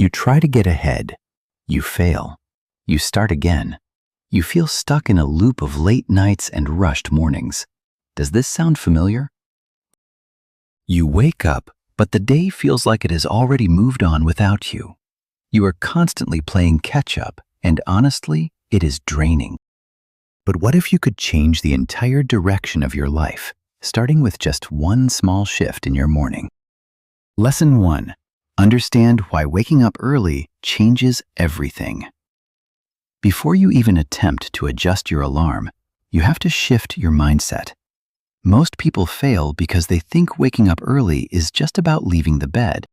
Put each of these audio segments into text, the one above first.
You try to get ahead. You fail. You start again. You feel stuck in a loop of late nights and rushed mornings. Does this sound familiar? You wake up, but the day feels like it has already moved on without you. You are constantly playing catch-up, and honestly, it is draining. But what if you could change the entire direction of your life, starting with just one small shift in your morning? Lesson 1. Understand why waking up early changes everything. Before you even attempt to adjust your alarm, you have to shift your mindset. Most people fail because they think waking up early is just about leaving the bed.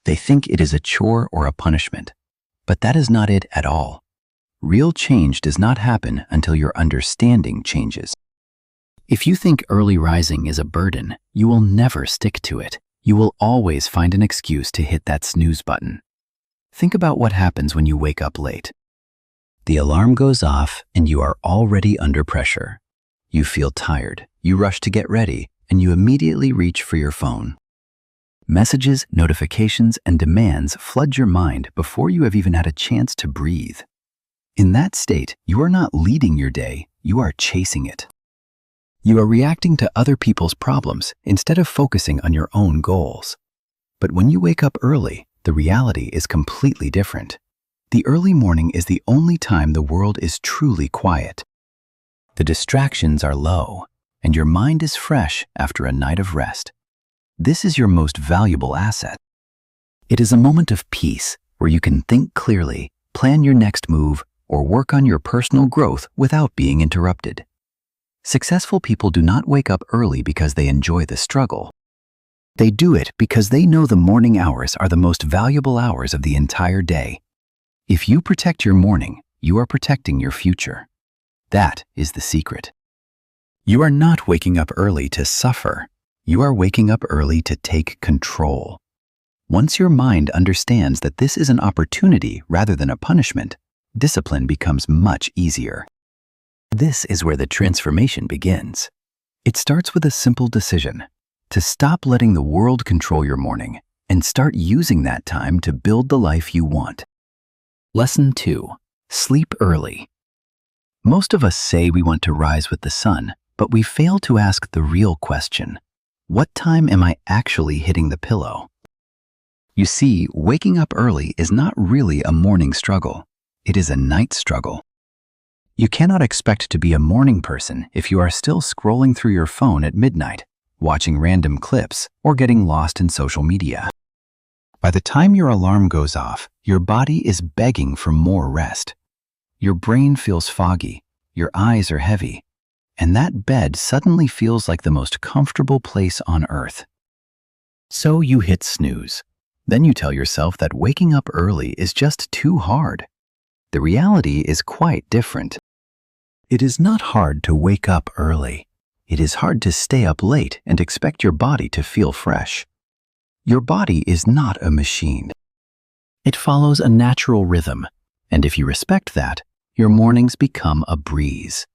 They think it is a chore or a punishment, but that is not it at all. Real change does not happen until your understanding changes. If you think early rising is a burden, you will never stick to it. You will always find an excuse to hit that snooze button. Think about what happens when you wake up late. The alarm goes off and you are already under pressure. You feel tired, you rush to get ready, and you immediately reach for your phone. Messages, notifications, and demands flood your mind before you have even had a chance to breathe. In that state, you are not leading your day, you are chasing it. You are reacting to other people's problems instead of focusing on your own goals. But when you wake up early, the reality is completely different. The early morning is the only time the world is truly quiet. The distractions are low, and your mind is fresh after a night of rest. This is your most valuable asset. It is a moment of peace where you can think clearly, plan your next move, or work on your personal growth without being interrupted. Successful people do not wake up early because they enjoy the struggle. They do it because they know the morning hours are the most valuable hours of the entire day. If you protect your morning, you are protecting your future. That is the secret. You are not waking up early to suffer. You are waking up early to take control. Once your mind understands that this is an opportunity rather than a punishment, discipline becomes much easier. This is where the transformation begins. It starts with a simple decision: to stop letting the world control your morning and start using that time to build the life you want. Lesson 2. Sleep early. Most of us say we want to rise with the sun, but we fail to ask the real question: what time am I actually hitting the pillow? You see, waking up early is not really a morning struggle. It is a night struggle. You cannot expect to be a morning person if you are still scrolling through your phone at midnight, watching random clips, or getting lost in social media. By the time your alarm goes off, your body is begging for more rest. Your brain feels foggy, your eyes are heavy, and that bed suddenly feels like the most comfortable place on earth. So you hit snooze. Then you tell yourself that waking up early is just too hard. The reality is quite different. It is not hard to wake up early. It is hard to stay up late and expect your body to feel fresh. Your body is not a machine. It follows a natural rhythm, and if you respect that, your mornings become a breeze.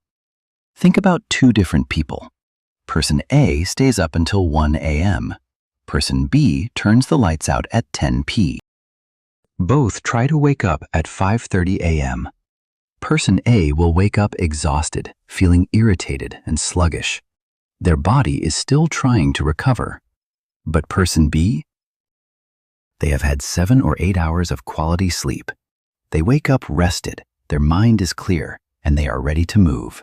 Think about two different people. Person A stays up until 1 a.m. Person B turns the lights out at 10 p.m. Both try to wake up at 5:30 a.m. Person A will wake up exhausted, feeling irritated and sluggish. Their body is still trying to recover. But person B? They have had 7 or 8 hours of quality sleep. They wake up rested, their mind is clear, and they are ready to move.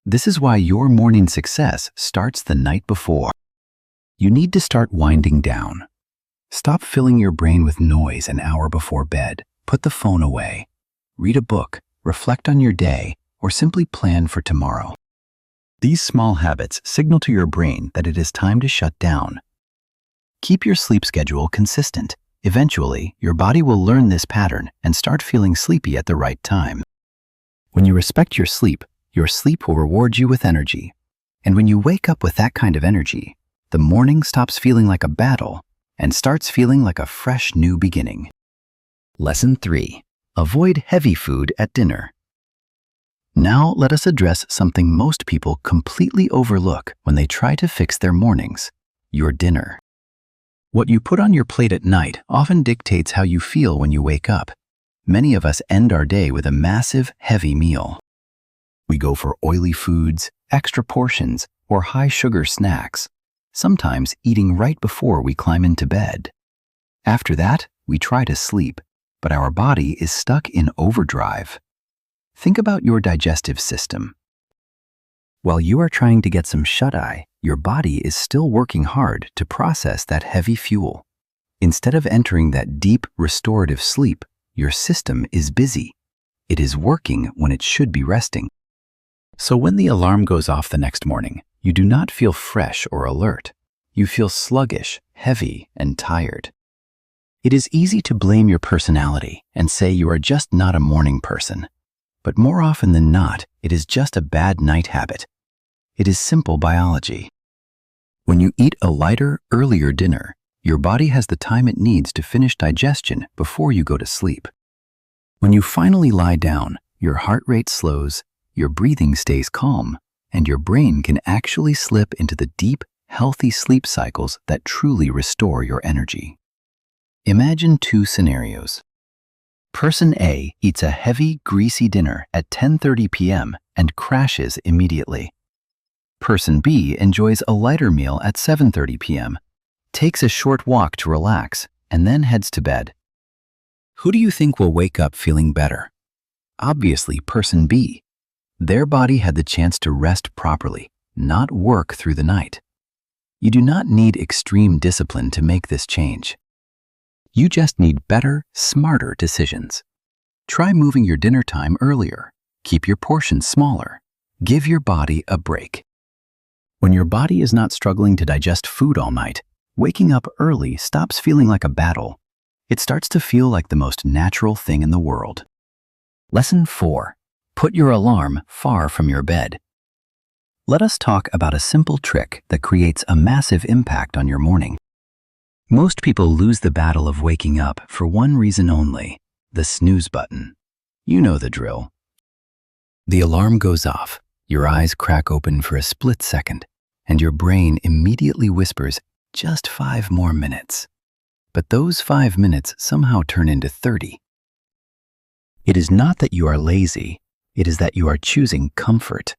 This is why your morning success starts the night before. You need to start winding down. Stop filling your brain with noise an hour before bed. Put the phone away. Read a book, reflect on your day, or simply plan for tomorrow. These small habits signal to your brain that it is time to shut down. Keep your sleep schedule consistent. Eventually, your body will learn this pattern and start feeling sleepy at the right time. When you respect your sleep will reward you with energy. And when you wake up with that kind of energy, the morning stops feeling like a battle and starts feeling like a fresh new beginning. Lesson 3. Avoid heavy food at dinner. Now let us address something most people completely overlook when they try to fix their mornings: your dinner. What you put on your plate at night often dictates how you feel when you wake up. Many of us end our day with a massive, heavy meal. We go for oily foods, extra portions, or high-sugar snacks, sometimes eating right before we climb into bed. After that, we try to sleep, but our body is stuck in overdrive. Think about your digestive system. While you are trying to get some shut-eye, your body is still working hard to process that heavy fuel. Instead of entering that deep, restorative sleep, your system is busy. It is working when it should be resting. So when the alarm goes off the next morning, you do not feel fresh or alert. You feel sluggish, heavy, and tired. It is easy to blame your personality and say you are just not a morning person. But more often than not, it is just a bad night habit. It is simple biology. When you eat a lighter, earlier dinner, your body has the time it needs to finish digestion before you go to sleep. When you finally lie down, your heart rate slows, your breathing stays calm, and your brain can actually slip into the deep, healthy sleep cycles that truly restore your energy. Imagine two scenarios. Person A eats a heavy, greasy dinner at 10:30 p.m. and crashes immediately. Person B enjoys a lighter meal at 7:30 p.m., takes a short walk to relax, and then heads to bed. Who do you think will wake up feeling better? Obviously, person B. Their body had the chance to rest properly, not work through the night. You do not need extreme discipline to make this change. You just need better, smarter decisions. Try moving your dinner time earlier. Keep your portions smaller. Give your body a break. When your body is not struggling to digest food all night, waking up early stops feeling like a battle. It starts to feel like the most natural thing in the world. Lesson 4. Put your alarm far from your bed. Let us talk about a simple trick that creates a massive impact on your morning. Most people lose the battle of waking up for one reason only: the snooze button. You know the drill. The alarm goes off, your eyes crack open for a split second, and your brain immediately whispers, just 5 more minutes. But those 5 minutes somehow turn into 30. It is not that you are lazy, it is that you are choosing comfort.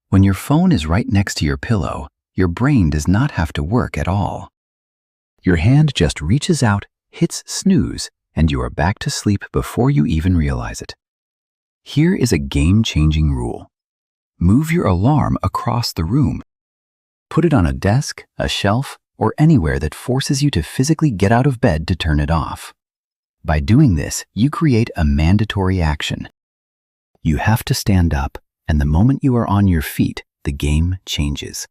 When your phone is right next to your pillow, your brain does not have to work at all. Your hand just reaches out, hits snooze, and you are back to sleep before you even realize it. Here is a game-changing rule. Move your alarm across the room. Put it on a desk, a shelf, or anywhere that forces you to physically get out of bed to turn it off. By doing this, you create a mandatory action. You have to stand up, and the moment you are on your feet, the game changes.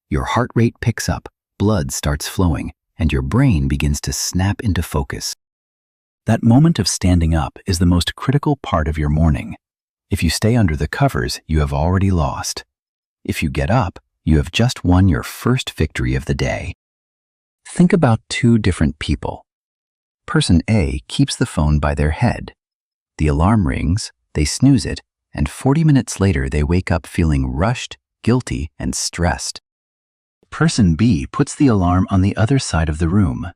Your heart rate picks up, blood starts flowing, and your brain begins to snap into focus. That moment of standing up is the most critical part of your morning. If you stay under the covers, you have already lost. If you get up, you have just won your first victory of the day. Think about two different people. Person A keeps the phone by their head. The alarm rings, they snooze it, and 40 minutes later they wake up feeling rushed, guilty, and stressed. Person B puts the alarm on the other side of the room.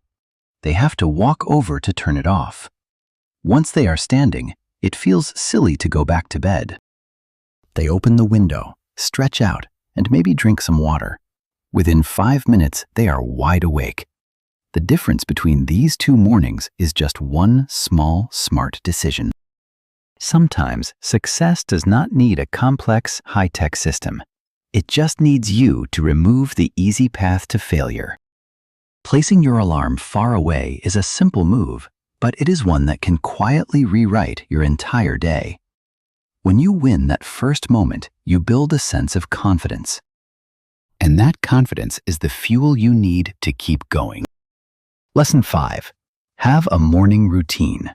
They have to walk over to turn it off. Once they are standing, it feels silly to go back to bed. They open the window, stretch out, and maybe drink some water. Within 5 minutes, they are wide awake. The difference between these two mornings is just one small, smart decision. Sometimes, success does not need a complex, high-tech system. It just needs you to remove the easy path to failure. Placing your alarm far away is a simple move, but it is one that can quietly rewrite your entire day. When you win that first moment, you build a sense of confidence. And that confidence is the fuel you need to keep going. Lesson 5. Have a morning routine.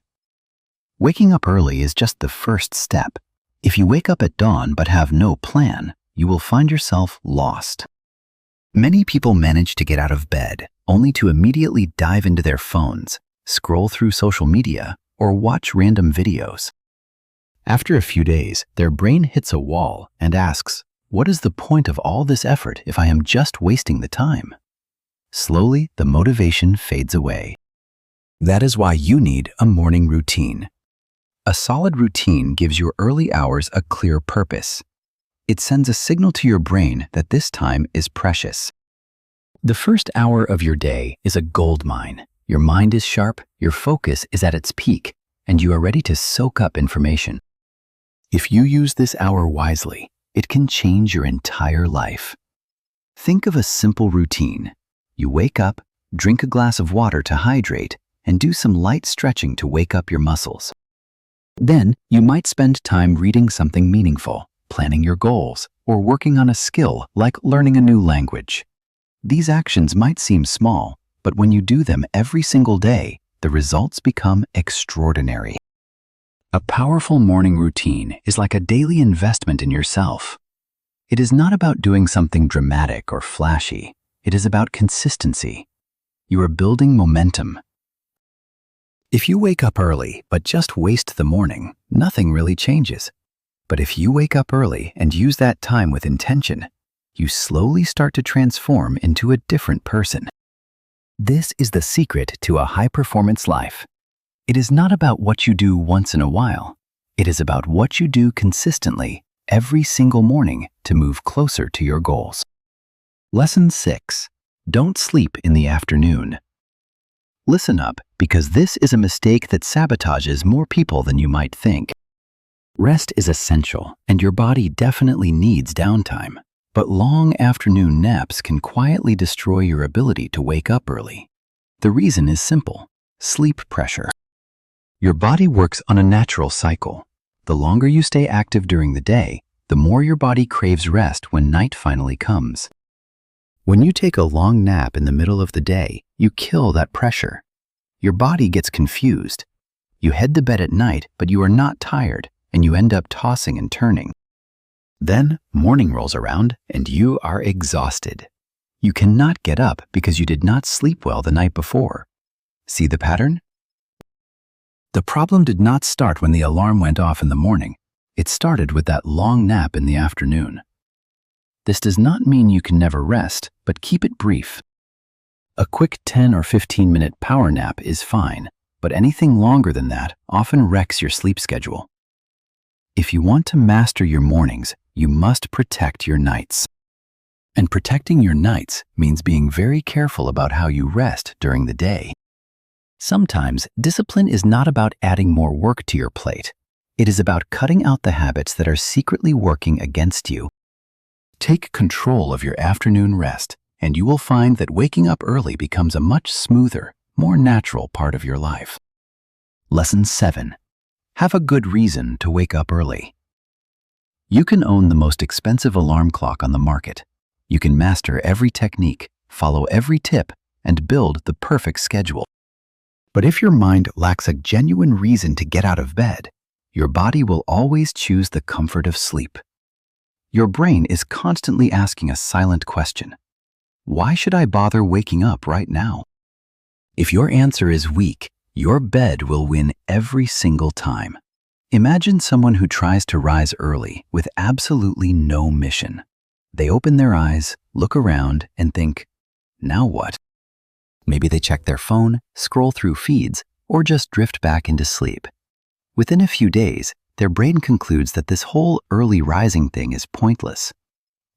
Waking up early is just the first step. If you wake up at dawn but have no plan, you will find yourself lost. Many people manage to get out of bed only to immediately dive into their phones, scroll through social media, or watch random videos. After a few days, their brain hits a wall and asks, what is the point of all this effort if I am just wasting the time? Slowly, the motivation fades away. That is why you need a morning routine. A solid routine gives your early hours a clear purpose. It sends a signal to your brain that this time is precious. The first hour of your day is a gold mine. Your mind is sharp, your focus is at its peak, and you are ready to soak up information. If you use this hour wisely, it can change your entire life. Think of a simple routine. You wake up, drink a glass of water to hydrate, and do some light stretching to wake up your muscles. Then, you might spend time reading something meaningful, planning your goals, or working on a skill like learning a new language. These actions might seem small, but when you do them every single day, the results become extraordinary. A powerful morning routine is like a daily investment in yourself. It is not about doing something dramatic or flashy. It is about consistency. You are building momentum. If you wake up early but just waste the morning, nothing really changes. But if you wake up early and use that time with intention, you slowly start to transform into a different person. This is the secret to a high-performance life. It is not about what you do once in a while. It is about what you do consistently every single morning to move closer to your goals. Lesson 6. Don't sleep in the afternoon. Listen up, because this is a mistake that sabotages more people than you might think. Rest is essential, and your body definitely needs downtime. But long afternoon naps can quietly destroy your ability to wake up early. The reason is simple: sleep pressure. Your body works on a natural cycle. The longer you stay active during the day, the more your body craves rest when night finally comes. When you take a long nap in the middle of the day, you kill that pressure. Your body gets confused. You head to bed at night, but you are not tired, and you end up tossing and turning. Then morning rolls around and you are exhausted. You cannot get up because you did not sleep well the night before. See the pattern? The problem did not start when the alarm went off in the morning. It started with that long nap in the afternoon. This does not mean you can never rest, but keep it brief. A quick 10 or 15-minute power nap is fine, but anything longer than that often wrecks your sleep schedule. If you want to master your mornings, you must protect your nights. And protecting your nights means being very careful about how you rest during the day. Sometimes, discipline is not about adding more work to your plate. It is about cutting out the habits that are secretly working against you. Take control of your afternoon rest, and you will find that waking up early becomes a much smoother, more natural part of your life. Lesson 7. Have a good reason to wake up early. You can own the most expensive alarm clock on the market. You can master every technique, follow every tip, and build the perfect schedule. But if your mind lacks a genuine reason to get out of bed, your body will always choose the comfort of sleep. Your brain is constantly asking a silent question: why should I bother waking up right now? If your answer is weak, your bed will win every single time. Imagine someone who tries to rise early with absolutely no mission. They open their eyes, look around, and think, now what? Maybe they check their phone, scroll through feeds, or just drift back into sleep. Within a few days, their brain concludes that this whole early rising thing is pointless.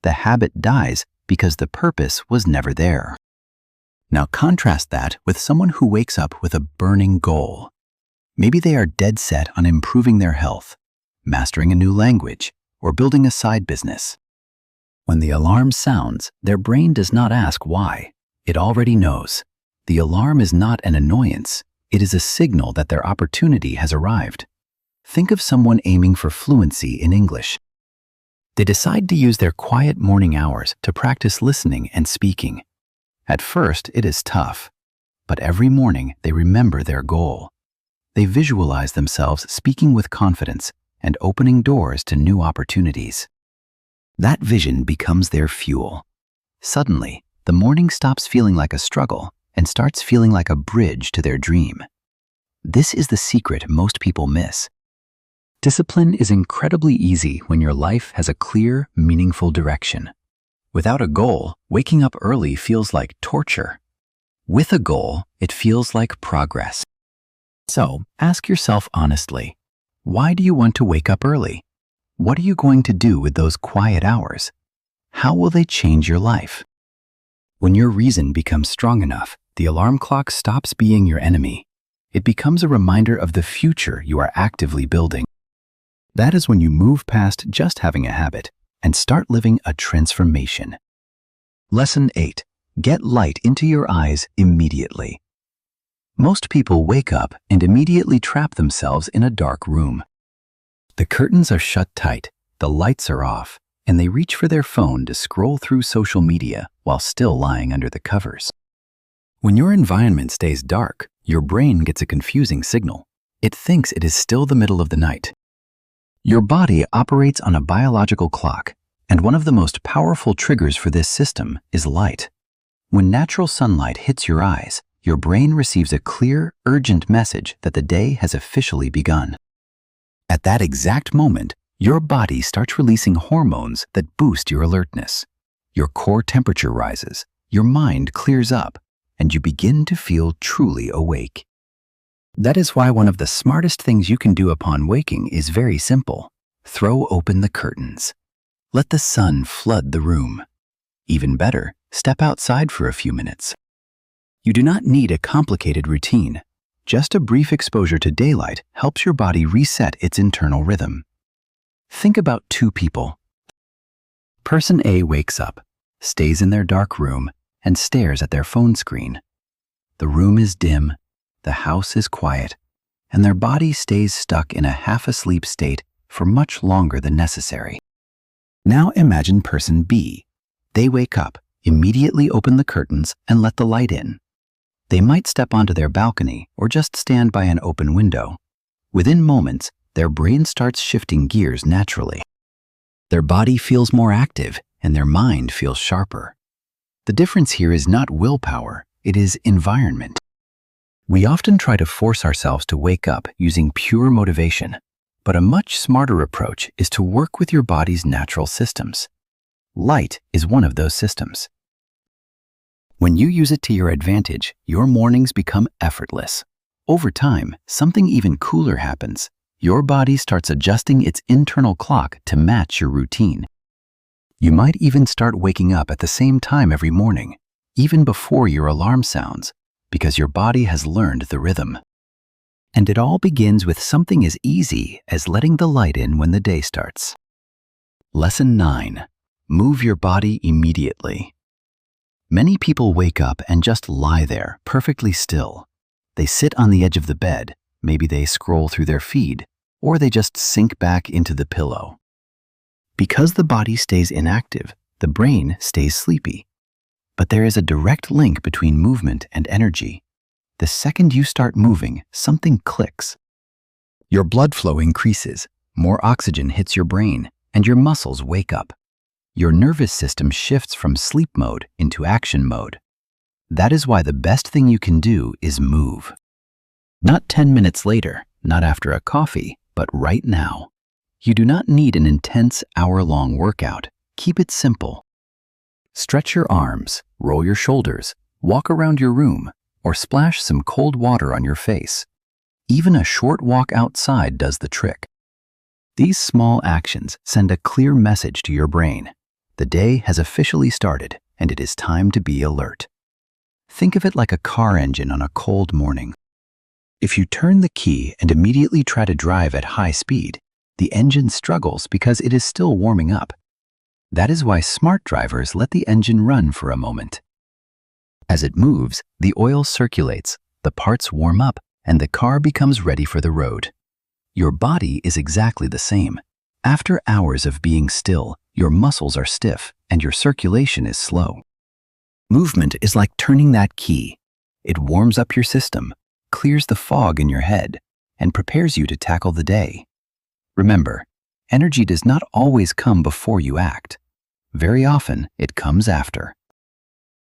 The habit dies because the purpose was never there. Now contrast that with someone who wakes up with a burning goal. Maybe they are dead set on improving their health, mastering a new language, or building a side business. When the alarm sounds, their brain does not ask why. It already knows. The alarm is not an annoyance. It is a signal that their opportunity has arrived. Think of someone aiming for fluency in English. They decide to use their quiet morning hours to practice listening and speaking. At first, it is tough, but every morning they remember their goal. They visualize themselves speaking with confidence and opening doors to new opportunities. That vision becomes their fuel. Suddenly, the morning stops feeling like a struggle and starts feeling like a bridge to their dream. This is the secret most people miss. Discipline is incredibly easy when your life has a clear, meaningful direction. Without a goal, waking up early feels like torture. With a goal, it feels like progress. So, ask yourself honestly, why do you want to wake up early? What are you going to do with those quiet hours? How will they change your life? When your reason becomes strong enough, the alarm clock stops being your enemy. It becomes a reminder of the future you are actively building. That is when you move past just having a habit and start living a transformation. Lesson 8. Get light into your eyes immediately. Most people wake up and immediately trap themselves in a dark room. The curtains are shut tight, the lights are off, and they reach for their phone to scroll through social media while still lying under the covers. When your environment stays dark, your brain gets a confusing signal. It thinks it is still the middle of the night. Your body operates on a biological clock, and one of the most powerful triggers for this system is light. When natural sunlight hits your eyes, your brain receives a clear, urgent message that the day has officially begun. At that exact moment, your body starts releasing hormones that boost your alertness. Your core temperature rises, your mind clears up, and you begin to feel truly awake. That is why one of the smartest things you can do upon waking is very simple. Throw open the curtains. Let the sun flood the room. Even better, step outside for a few minutes. You do not need a complicated routine. Just a brief exposure to daylight helps your body reset its internal rhythm. Think about two people. Person A wakes up, stays in their dark room, and stares at their phone screen. The room is dim, the house is quiet, and their body stays stuck in a half-asleep state for much longer than necessary. Now imagine person B. They wake up, immediately open the curtains, and let the light in. They might step onto their balcony or just stand by an open window. Within moments, their brain starts shifting gears naturally. Their body feels more active and their mind feels sharper. The difference here is not willpower, it is environment. We often try to force ourselves to wake up using pure motivation, but a much smarter approach is to work with your body's natural systems. Light is one of those systems. When you use it to your advantage, your mornings become effortless. Over time, something even cooler happens. Your body starts adjusting its internal clock to match your routine. You might even start waking up at the same time every morning, even before your alarm sounds, because your body has learned the rhythm. And it all begins with something as easy as letting the light in when the day starts. Lesson 9. Move your body immediately. Many people wake up and just lie there, perfectly still. They sit on the edge of the bed, maybe they scroll through their feed, or they just sink back into the pillow. Because the body stays inactive, the brain stays sleepy. But there is a direct link between movement and energy. The second you start moving, something clicks. Your blood flow increases, more oxygen hits your brain, and your muscles wake up. Your nervous system shifts from sleep mode into action mode. That is why the best thing you can do is move. Not 10 minutes later, not after a coffee, but right now. You do not need an intense hour-long workout. Keep it simple. Stretch your arms, roll your shoulders, walk around your room, or splash some cold water on your face. Even a short walk outside does the trick. These small actions send a clear message to your brain. The day has officially started, and it is time to be alert. Think of it like a car engine on a cold morning. If you turn the key and immediately try to drive at high speed, the engine struggles because it is still warming up. That is why smart drivers let the engine run for a moment. As it moves, the oil circulates, the parts warm up, and the car becomes ready for the road. Your body is exactly the same. After hours of being still, your muscles are stiff and your circulation is slow. Movement is like turning that key. It warms up your system, clears the fog in your head, and prepares you to tackle the day. Remember, energy does not always come before you act. Very often, it comes after.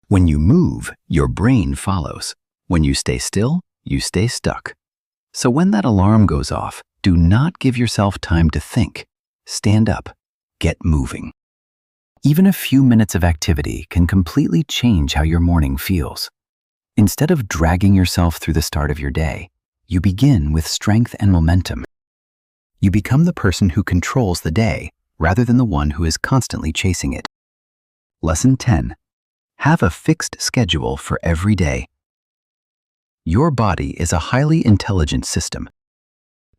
When you move, your brain follows. When you stay still, you stay stuck. So when that alarm goes off, do not give yourself time to think. Stand up. Get moving. Even a few minutes of activity can completely change how your morning feels. Instead of dragging yourself through the start of your day, you begin with strength and momentum. You become the person who controls the day rather than the one who is constantly chasing it. Lesson 10. Have a fixed schedule for every day. Your body is a highly intelligent system.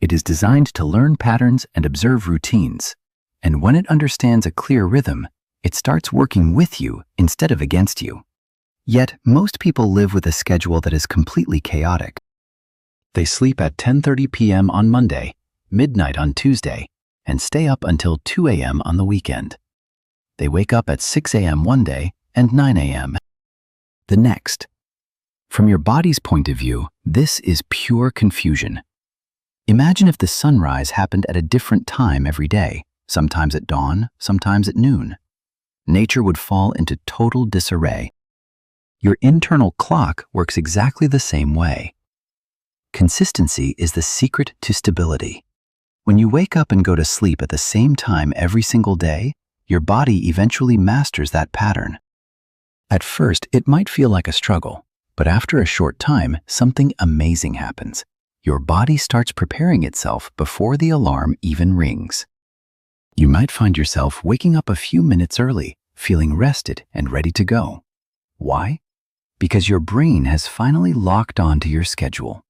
It is designed to learn patterns and observe routines, and when it understands a clear rhythm, it starts working with you instead of against you. Yet, most people live with a schedule that is completely chaotic. They sleep at 10:30 p.m. on Monday, midnight on Tuesday, and stay up until 2 a.m. on the weekend. They wake up at 6 a.m. one day and 9 a.m. the next. From your body's point of view, this is pure confusion. Imagine if the sunrise happened at a different time every day, sometimes at dawn, sometimes at noon. Nature would fall into total disarray. Your internal clock works exactly the same way. Consistency is the secret to stability. When you wake up and go to sleep at the same time every single day, your body eventually masters that pattern. At first, it might feel like a struggle, but after a short time, something amazing happens. Your body starts preparing itself before the alarm even rings. You might find yourself waking up a few minutes early, feeling rested and ready to go. Why? Because your brain has finally locked onto your schedule.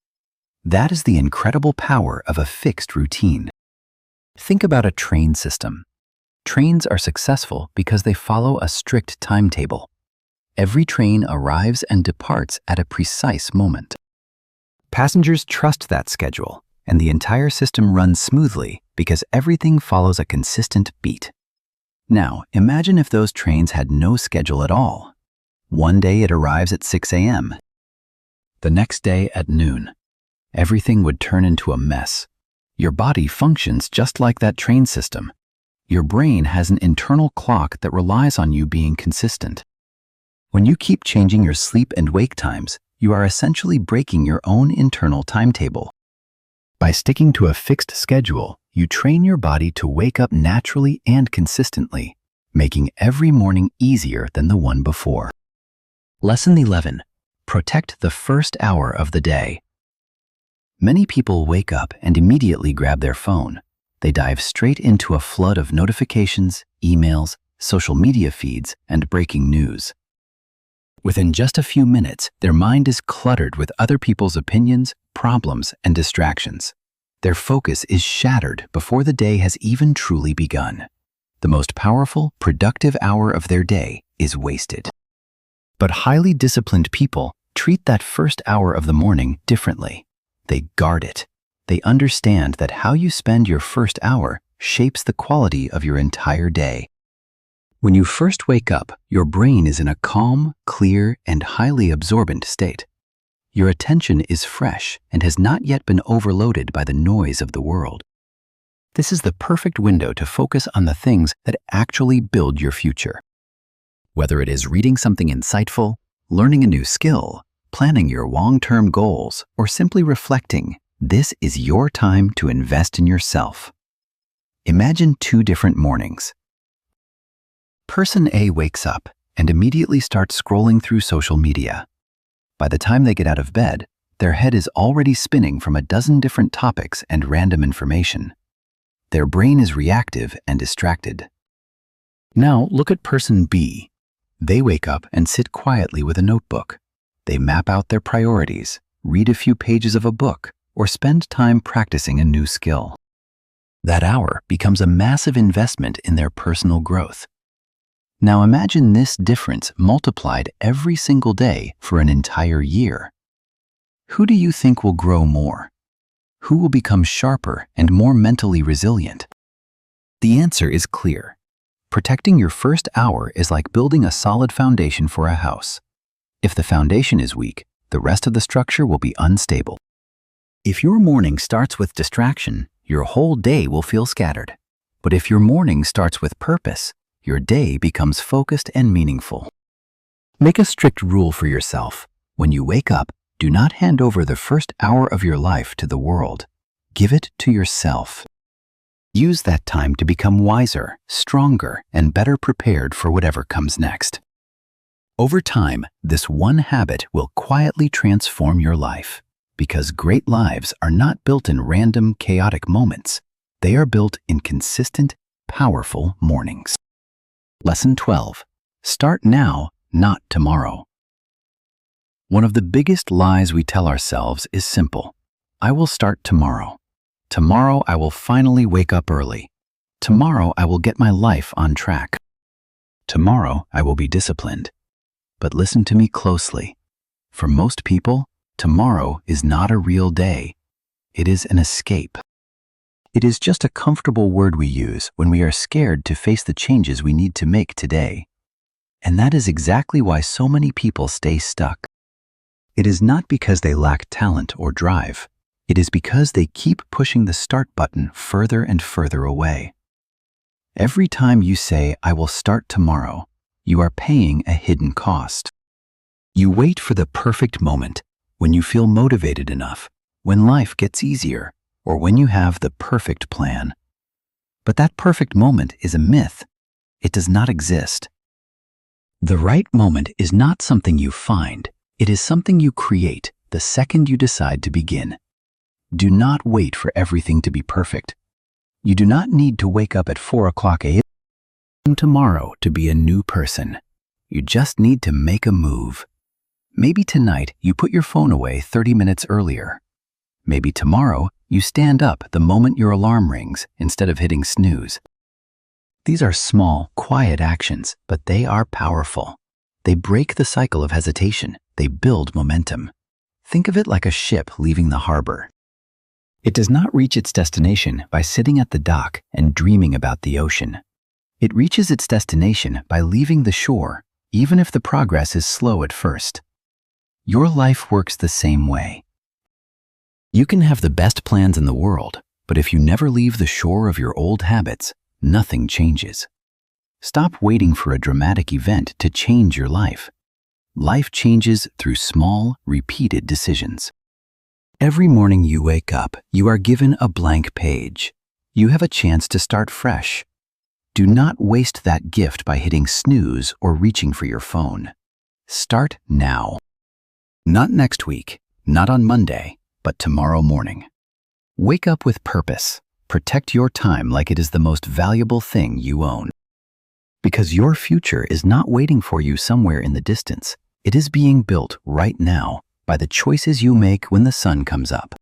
That is the incredible power of a fixed routine. Think about a train system. Trains are successful because they follow a strict timetable. Every train arrives and departs at a precise moment. Passengers trust that schedule, and the entire system runs smoothly because everything follows a consistent beat. Now, imagine if those trains had no schedule at all. One day it arrives at 6 a.m. The next day at noon. Everything would turn into a mess. Your body functions just like that train system. Your brain has an internal clock that relies on you being consistent. When you keep changing your sleep and wake times, you are essentially breaking your own internal timetable. By sticking to a fixed schedule, you train your body to wake up naturally and consistently, making every morning easier than the one before. Lesson 11. Protect the first hour of the day. Many people wake up and immediately grab their phone. They dive straight into a flood of notifications, emails, social media feeds, and breaking news. Within just a few minutes, their mind is cluttered with other people's opinions, problems, and distractions. Their focus is shattered before the day has even truly begun. The most powerful, productive hour of their day is wasted. But highly disciplined people treat that first hour of the morning differently. They guard it. They understand that how you spend your first hour shapes the quality of your entire day. When you first wake up, your brain is in a calm, clear, and highly absorbent state. Your attention is fresh and has not yet been overloaded by the noise of the world. This is the perfect window to focus on the things that actually build your future. Whether it is reading something insightful, learning a new skill, planning your long-term goals, or simply reflecting, this is your time to invest in yourself. Imagine two different mornings. Person A wakes up and immediately starts scrolling through social media. By the time they get out of bed, their head is already spinning from a dozen different topics and random information. Their brain is reactive and distracted. Now look at person B. They wake up and sit quietly with a notebook. They map out their priorities, read a few pages of a book, or spend time practicing a new skill. That hour becomes a massive investment in their personal growth. Now imagine this difference multiplied every single day for an entire year. Who do you think will grow more? Who will become sharper and more mentally resilient? The answer is clear. Protecting your first hour is like building a solid foundation for a house. If the foundation is weak, the rest of the structure will be unstable. If your morning starts with distraction, your whole day will feel scattered. But if your morning starts with purpose, your day becomes focused and meaningful. Make a strict rule for yourself. When you wake up, do not hand over the first hour of your life to the world. Give it to yourself. Use that time to become wiser, stronger, and better prepared for whatever comes next. Over time, this one habit will quietly transform your life, because great lives are not built in random, chaotic moments. They are built in consistent, powerful mornings. Lesson 12. Start now, not tomorrow. One of the biggest lies we tell ourselves is simple. I will start tomorrow. Tomorrow I will finally wake up early. Tomorrow I will get my life on track. Tomorrow I will be disciplined. But listen to me closely. For most people, tomorrow is not a real day. It is an escape. It is just a comfortable word we use when we are scared to face the changes we need to make today. And that is exactly why so many people stay stuck. It is not because they lack talent or drive. It is because they keep pushing the start button further and further away. Every time you say, I will start tomorrow, you are paying a hidden cost. You wait for the perfect moment, when you feel motivated enough, when life gets easier, or when you have the perfect plan. But that perfect moment is a myth. It does not exist. The right moment is not something you find. It is something you create the second you decide to begin. Do not wait for everything to be perfect. You do not need to wake up at 4 o'clock a.m. tomorrow to be a new person. You just need to make a move. Maybe tonight you put your phone away 30 minutes earlier. Maybe tomorrow you stand up the moment your alarm rings instead of hitting snooze. These are small, quiet actions, but they are powerful. They break the cycle of hesitation. They build momentum. Think of it like a ship leaving the harbor. It does not reach its destination by sitting at the dock and dreaming about the ocean. It reaches its destination by leaving the shore, even if the progress is slow at first. Your life works the same way. You can have the best plans in the world, but if you never leave the shore of your old habits, nothing changes. Stop waiting for a dramatic event to change your life. Life changes through small, repeated decisions. Every morning you wake up, you are given a blank page. You have a chance to start fresh. Do not waste that gift by hitting snooze or reaching for your phone. Start now. Not next week, not on Monday, but tomorrow morning. Wake up with purpose. Protect your time like it is the most valuable thing you own. Because your future is not waiting for you somewhere in the distance. It is being built right now by the choices you make when the sun comes up.